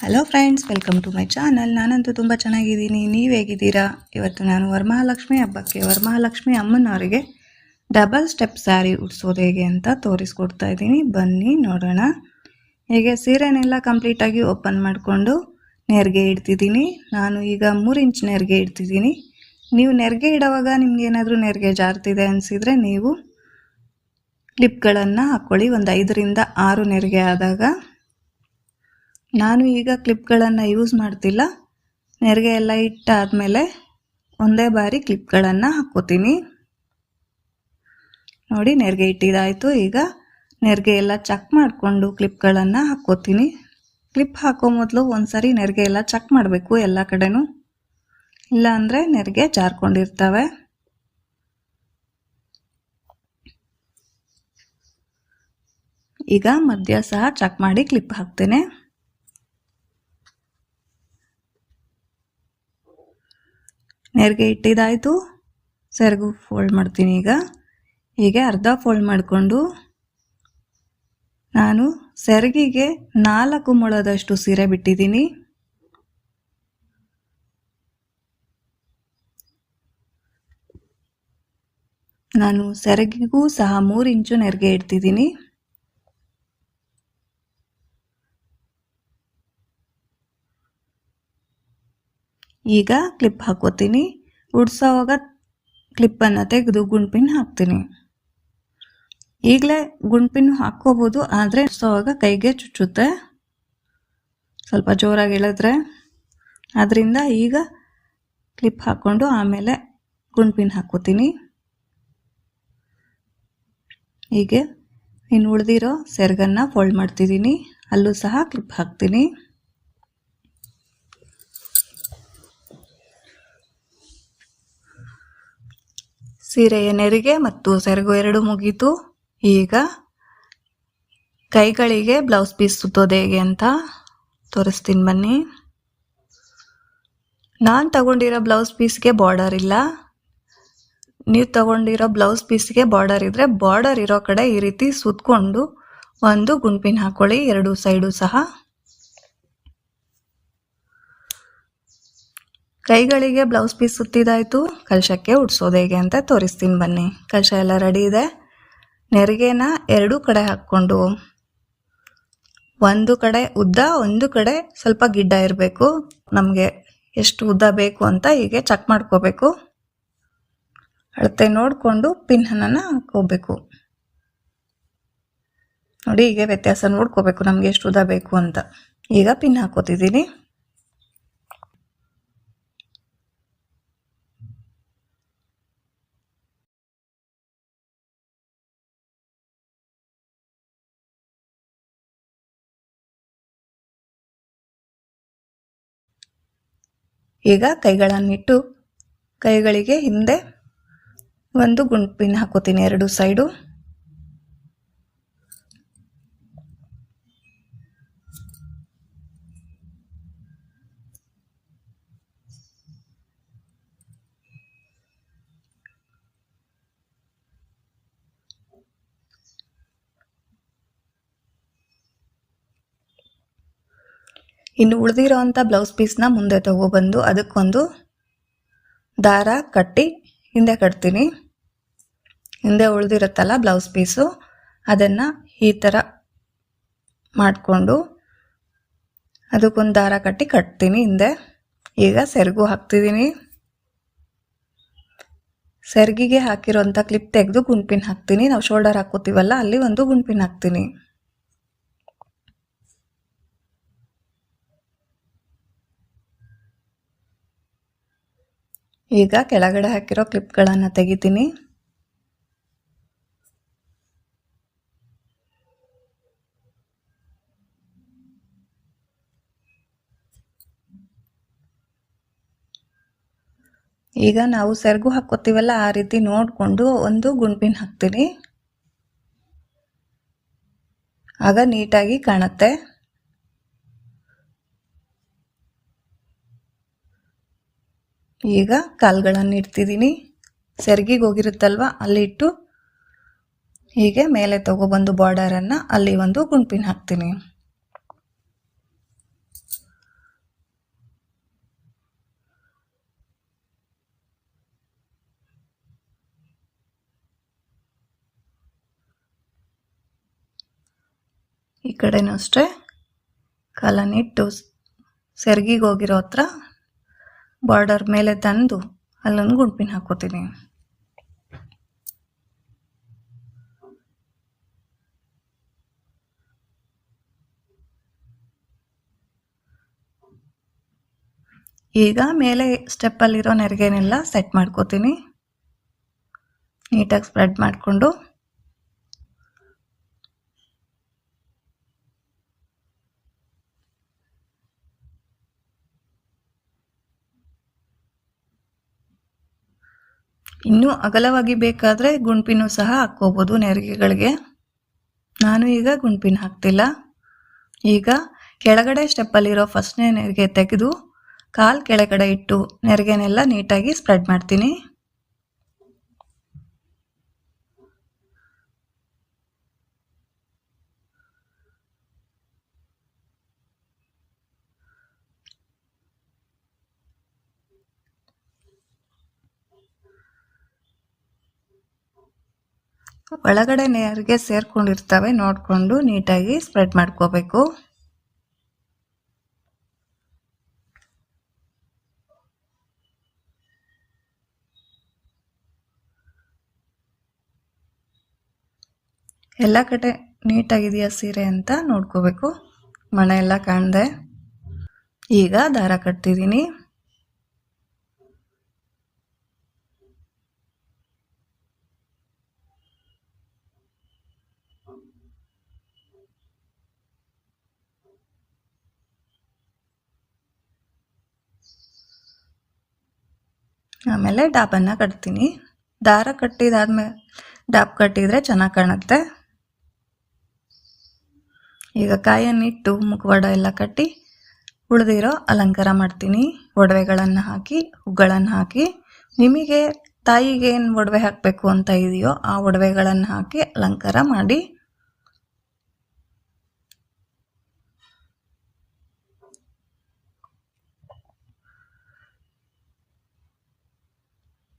Hello friends, welcome to my channel. ನಾನಂತೂ ತುಂಬ ಚೆನ್ನಾಗಿದ್ದೀನಿ. ನೀವು ಹೇಗಿದ್ದೀರಾ? ಇವತ್ತು ನಾನು ವರಮಹಾಲಕ್ಷ್ಮಿ ಹಬ್ಬಕ್ಕೆ ವರಮಹಾಲಕ್ಷ್ಮಿ ಅಮ್ಮನವರಿಗೆ ಡಬಲ್ ಸ್ಟೆಪ್ ಸ್ಯಾರಿ ಉಡ್ಸೋದು ಹೇಗೆ ಅಂತ ತೋರಿಸ್ಕೊಡ್ತಾ ಇದ್ದೀನಿ. ಬನ್ನಿ ನೋಡೋಣ. ಹೇಗೆ ಸೀರೆನೆಲ್ಲ ಕಂಪ್ಲೀಟಾಗಿ ಓಪನ್ ಮಾಡಿಕೊಂಡು ನೆರಿಗೆ ಇಡ್ತಿದ್ದೀನಿ. ನಾನು ಈಗ 3 ಇಂಚ್ ನೆರಿಗೆ ಇಡ್ತಿದ್ದೀನಿ. ನೀವು ನೆರಿಗೆ ಇಡುವಾಗ ನಿಮ್ಗೆ ಏನಾದರೂ ನೆರಿಗೆ ಜಾರ್ತಿದೆ ಅನಿಸಿದರೆ ನೀವು ಕ್ಲಿಪ್ಗಳನ್ನು ಹಾಕ್ಕೊಳ್ಳಿ. ಒಂದು 5ರಿಂದ 6 ನೆರಿಗೆ ಆದಾಗ. ನಾನು ಈಗ ಕ್ಲಿಪ್ಗಳನ್ನು ಯೂಸ್ ಮಾಡ್ತಿಲ್ಲ. ನೆರಿಗೆ ಎಲ್ಲ ಇಟ್ಟಾದಮೇಲೆ ಒಂದೇ ಬಾರಿ ಕ್ಲಿಪ್ಗಳನ್ನು ಹಾಕ್ಕೋತೀನಿ. ನೋಡಿ, ನೆರಿಗೆ ಇಟ್ಟಿದ್ದಾಯಿತು. ಈಗ ನೆರಿಗೆ ಎಲ್ಲ ಚೆಕ್ ಮಾಡಿಕೊಂಡು ಕ್ಲಿಪ್ಗಳನ್ನು ಹಾಕ್ಕೋತೀನಿ. ಕ್ಲಿಪ್ ಹಾಕೋ ಮೊದಲು ಒಂದ್ಸರಿ ನೆರಿಗೆ ಎಲ್ಲ ಚೆಕ್ ಮಾಡಬೇಕು ಎಲ್ಲ ಕಡೆನೂ, ಇಲ್ಲ ಅಂದರೆ ನೆರಿಗೆ ಜಾರ್ಕೊಂಡಿರ್ತವೆ. ಈಗ ಮಧ್ಯ ಸಹ ಚೆಕ್ ಮಾಡಿ ಕ್ಲಿಪ್ ಹಾಕ್ತೇನೆ. ನೆರಿಗೆ ಇಟ್ಟಿದ್ದಾಯಿತು. ಸೆರಗು ಫೋಲ್ಡ್ ಮಾಡ್ತೀನಿ. ಈಗ ಹೀಗೆ ಅರ್ಧ ಫೋಲ್ಡ್ ಮಾಡಿಕೊಂಡು ನಾನು ಸೆರಗಿಗೆ 4 ಮೊಳದಷ್ಟು ಸೀರೆ ಬಿಟ್ಟಿದ್ದೀನಿ. ನಾನು ಸೆರಗಿಗೂ ಸಹ 3 ಇಂಚು ನೆರಿಗೆ ಇಡ್ತಿದ್ದೀನಿ. ಈಗ ಕ್ಲಿಪ್ ಹಾಕೋತೀನಿ. ಉಡ್ಸೋವಾಗ ಕ್ಲಿಪ್ಪನ್ನು ತೆಗೆದು ಗುಂಡ್ಪಿನ್ ಹಾಕ್ತೀನಿ. ಈಗಲೇ ಗುಂಡ್ಪಿನ್ ಹಾಕ್ಕೋಬೋದು, ಆದರೆ ಉಡ್ಸೋವಾಗ ಕೈಗೆ ಚುಚ್ಚುತ್ತೆ ಸ್ವಲ್ಪ ಜೋರಾಗಿ ಎಳೆದ್ರೆ. ಅದರಿಂದ ಈಗ ಕ್ಲಿಪ್ ಹಾಕ್ಕೊಂಡು ಆಮೇಲೆ ಗುಂಡ್ಪಿನ್ ಹಾಕ್ಕೋತೀನಿ. ಹೀಗೆ ಇನ್ನು ಉಳಿದಿರೋ ಸೆರಗನ್ನು ಫೋಲ್ಡ್ ಮಾಡ್ತಿದ್ದೀನಿ. ಅಲ್ಲೂ ಸಹ ಕ್ಲಿಪ್ ಹಾಕ್ತೀನಿ. ಸೀರೆಯ ನೆರಿಗೆ ಮತ್ತು ಸೆರಗು ಎರಡು ಮುಗೀತು. ಈಗ ಕೈಗಳಿಗೆ ಬ್ಲೌಸ್ ಪೀಸ್ ಸುತ್ತೋದು ಹೇಗೆ ಅಂತ ತೋರಿಸ್ತೀನಿ ಬನ್ನಿ. ನಾನು ತಗೊಂಡಿರೋ ಬ್ಲೌಸ್ ಪೀಸ್ಗೆ ಬಾರ್ಡರ್ ಇಲ್ಲ. ನೀವು ತಗೊಂಡಿರೋ ಬ್ಲೌಸ್ ಪೀಸ್ಗೆ ಬಾರ್ಡರ್ ಇದ್ದರೆ ಬಾರ್ಡರ್ ಇರೋ ಕಡೆ ಈ ರೀತಿ ಸುತ್ತಕೊಂಡು ಒಂದು ಗುಂಡ್ಪಿನ್ ಹಾಕ್ಕೊಳ್ಳಿ, 2 ಸೈಡು ಸಹ. ಕೈಗಳಿಗೆ ಬ್ಲೌಸ್ ಪೀಸ್ ಸುತ್ತಿದಾಯಿತು. ಕಲಶಕ್ಕೆ ಉಡ್ಸೋದು ಹೇಗೆ ಅಂತ ತೋರಿಸ್ತೀನಿ ಬನ್ನಿ. ಕಲಶ ಎಲ್ಲ ರೆಡಿ ಇದೆ. ನೆರಿಗೆನ 2 ಕಡೆ ಹಾಕ್ಕೊಂಡು ಒಂದು ಕಡೆ ಉದ್ದ, ಒಂದು ಕಡೆ ಸ್ವಲ್ಪ ಗಿಡ್ಡ ಇರಬೇಕು. ನಮಗೆ ಎಷ್ಟು ಉದ್ದ ಬೇಕು ಅಂತ ಹೀಗೆ ಚೆಕ್ ಮಾಡ್ಕೋಬೇಕು. ಅಳತೆ ನೋಡಿಕೊಂಡು ಪಿನ್ನನ್ನು ಹಾಕ್ಕೋಬೇಕು. ನೋಡಿ, ಹೀಗೆ ವ್ಯತ್ಯಾಸ ನೋಡ್ಕೋಬೇಕು ನಮಗೆ ಎಷ್ಟು ಉದ್ದ ಬೇಕು ಅಂತ. ಈಗ ಪಿನ್ ಹಾಕೋತಿದ್ದೀನಿ. ಈಗ ಕೈಗಳನ್ನಿಟ್ಟು ಕೈಗಳಿಗೆ ಹಿಂದೆ ಒಂದು ಗುಂಡ್ಪಿನ್ ಹಾಕೋತೀನಿ 2 ಸೈಡು. ಇನ್ನು ಉಳಿದಿರೋ ಅಂಥ ಬ್ಲೌಸ್ ಪೀಸ್ನ ಮುಂದೆ ತಗೊಬಂದು ಅದಕ್ಕೊಂದು ದಾರ ಕಟ್ಟಿ ಹಿಂದೆ ಕಟ್ತೀನಿ. ಹಿಂದೆ ಉಳಿದಿರುತ್ತಲ್ಲ ಬ್ಲೌಸ್ ಪೀಸು, ಅದನ್ನು ಈ ಥರ ಮಾಡಿಕೊಂಡು ಅದಕ್ಕೊಂದು ದಾರ ಕಟ್ಟಿ ಕಟ್ತೀನಿ ಹಿಂದೆ. ಈಗ ಸೆರಗು ಹಾಕ್ತಿದ್ದೀನಿ. ಸೆರಗಿಗೆ ಹಾಕಿರೋಂಥ ಕ್ಲಿಪ್ ತೆಗೆದು ಗುಂಡ್ಪಿನ್ ಹಾಕ್ತೀನಿ. ನಾವು ಶೋಲ್ಡರ್ ಹಾಕೋತೀವಲ್ಲ, ಅಲ್ಲಿ ಒಂದು ಗುಂಡ್ಪಿನ್ ಹಾಕ್ತೀನಿ. ಈಗ ಕೆಳಗಡೆ ಹಾಕಿರೋ ಕ್ಲಿಪ್ಗಳನ್ನು ತೆಗಿತೀನಿ. ಈಗ ನಾವು ಸೆರಗು ಹಾಕೋತೀವಲ್ಲ, ಆ ರೀತಿ ನೋಡಿಕೊಂಡು ಒಂದು ಗುಂಡ್ಪಿನ್ ಹಾಕ್ತೀನಿ. ಆಗ ನೀಟಾಗಿ ಕಾಣುತ್ತೆ. ಈಗ ಕಾಲ್ಗಳನ್ನು ಇಡ್ತಿದ್ದೀನಿ. ಸೆರಗಿಗೆ ಹೋಗಿರುತ್ತಲ್ವ ಅಲ್ಲಿ ಇಟ್ಟು ಹೀಗೆ ಮೇಲೆ ತಗೊಬಂದು ಬಾರ್ಡರನ್ನು ಅಲ್ಲಿ ಒಂದು ಗುಂಡ್ಪಿನ್ ಹಾಕ್ತೀನಿ. ಈ ಕಡೆನೂ ಅಷ್ಟೇ ಕಾಲನ್ನಿಟ್ಟು ಸೆರ್ಗಿಗೆ ಹೋಗಿರೋ ಹತ್ರ ಬಾರ್ಡರ್ ಮೇಲೆ ತಂದು ಅಲ್ಲೊಂದು ಗುಂಪಿನ ಹಾಕೋತೀನಿ. ಈಗ ಮೇಲೆ ಸ್ಟೆಪ್ಪಲ್ಲಿರೋ ನೆರಿಗೆನೆಲ್ಲ ಸೆಟ್ ಮಾಡ್ಕೋತೀನಿ. ನೀಟಾಗಿ ಸ್ಪ್ರೆಡ್ ಮಾಡಿಕೊಂಡು ಇನ್ನೂ ಅಗಲವಾಗಿ ಬೇಕಾದರೆ ಗುಂಪಿನೂ ಸಹ ಹಾಕ್ಕೋಬೋದು ನೆರಿಗೆಗಳಿಗೆ. ನಾನು ಈಗ ಗುಂಪಿನ ಹಾಕ್ತಿಲ್ಲ. ಈಗ ಕೆಳಗಡೆ ಸ್ಟೆಪ್ಪಲ್ಲಿರೋ ಫಸ್ಟ್ನೇ ನೆರಿಗೆ ತೆಗೆದು ಕಾಲು ಕೆಳಗಡೆ ಇಟ್ಟು ನೆರಿಗೆನೆಲ್ಲ ನೀಟಾಗಿ ಸ್ಪ್ರೆಡ್ ಮಾಡ್ತೀನಿ. ಒಳಗಡೆ ನೆರಿಗೆ ಸೇರ್ಕೊಂಡಿರ್ತವೆ ನೋಡಿಕೊಂಡು ನೀಟಾಗಿ ಸ್ಪ್ರೆಡ್ ಮಾಡ್ಕೋಬೇಕು. ಎಲ್ಲ ಕಡೆ ನೀಟಾಗಿದೆಯಾ ಸೀರೆ ಅಂತ ನೋಡ್ಕೋಬೇಕು. ಮಣೆ ಎಲ್ಲ ಕಾಣದೆ. ಈಗ ದಾರ ಕಟ್ತಿದ್ದೀನಿ. ಆಮೇಲೆ ಡಾಬನ್ನು ಕಟ್ತೀನಿ. ದಾರ ಕಟ್ಟಿದಾದ್ಮೇಲೆ ಡಾಬ್ ಕಟ್ಟಿದರೆ ಚೆನ್ನಾಗಿ ಕಾಣುತ್ತೆ. ಈಗ ಕಾಯನ್ನಿಟ್ಟು ಮುಖವಾಡ ಎಲ್ಲ ಕಟ್ಟಿ ಉಳಿದಿರೋ ಅಲಂಕಾರ ಮಾಡ್ತೀನಿ. ಒಡವೆಗಳನ್ನು ಹಾಕಿ ಹೂಗಳನ್ನು ಹಾಕಿ ನಿಮಗೆ ತಾಯಿಗೆ ಏನು ಒಡವೆ ಹಾಕಬೇಕು ಅಂತ ಇದೆಯೋ ಆ ಒಡವೆಗಳನ್ನು ಹಾಕಿ ಅಲಂಕಾರ ಮಾಡಿ.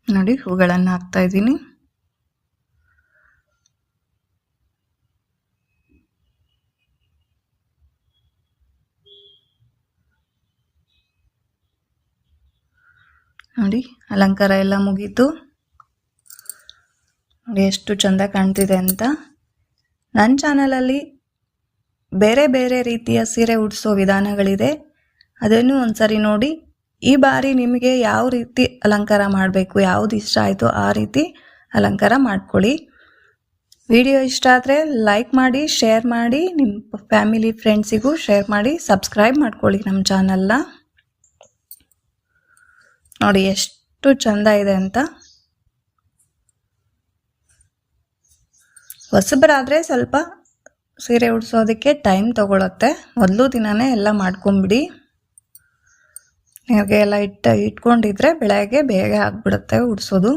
ನೋಡಿ ಹೂಗಳನ್ನು ಹಾಕ್ತಾ ಇದ್ದೀನಿ. ನೋಡಿ ಅಲಂಕಾರ ಎಲ್ಲ ಮುಗೀತು. ನೋಡಿ ಎಷ್ಟು ಚೆಂದ ಕಾಣ್ತಿದೆ ಅಂತ. ನನ್ನ ಚಾನಲಲ್ಲಿ ಬೇರೆ ಬೇರೆ ರೀತಿಯ ಸೀರೆ ಉಡಿಸೋ ವಿಧಾನಗಳಿದೆ, ಅದನ್ನು ಒಂದ್ಸರಿ ನೋಡಿ. ಈ ಬಾರಿ ನಿಮಗೆ ಯಾವ ರೀತಿ ಅಲಂಕಾರ ಮಾಡಬೇಕು, ಯಾವುದು ಇಷ್ಟ ಆಯಿತು ಆ ರೀತಿ ಅಲಂಕಾರ ಮಾಡ್ಕೊಳ್ಳಿ. ವಿಡಿಯೋ ಇಷ್ಟ ಆದರೆ ಲೈಕ್ ಮಾಡಿ, ಶೇರ್ ಮಾಡಿ, ನಿಮ್ಮ ಫ್ಯಾಮಿಲಿ ಫ್ರೆಂಡ್ಸಿಗೂ ಶೇರ್ ಮಾಡಿ, ಸಬ್ಸ್ಕ್ರೈಬ್ ಮಾಡ್ಕೊಳ್ಳಿ ನಮ್ಮ ಚಾನಲ್ನ. ನೋಡಿ ಎಷ್ಟು ಚೆಂದ ಇದೆ ಅಂತ. ಹೊಸಬರಾದರೆ ಸ್ವಲ್ಪ ಸೀರೆ ಉಡಿಸೋದಕ್ಕೆ ಟೈಮ್ ತಗೊಳುತ್ತೆ. ಮೊದಲು ದಿನವೇ ಎಲ್ಲ ಮಾಡ್ಕೊಂಬಿಡಿ. ನೆರಿಗೆ ಎಲ್ಲ ಇಟ್ಕೊಂಡಿದ್ರೆ ಬೆಳಗ್ಗೆ ಬೇಗ ಆಗಿಬಿಡುತ್ತೆ ಉಡಿಸೋದು.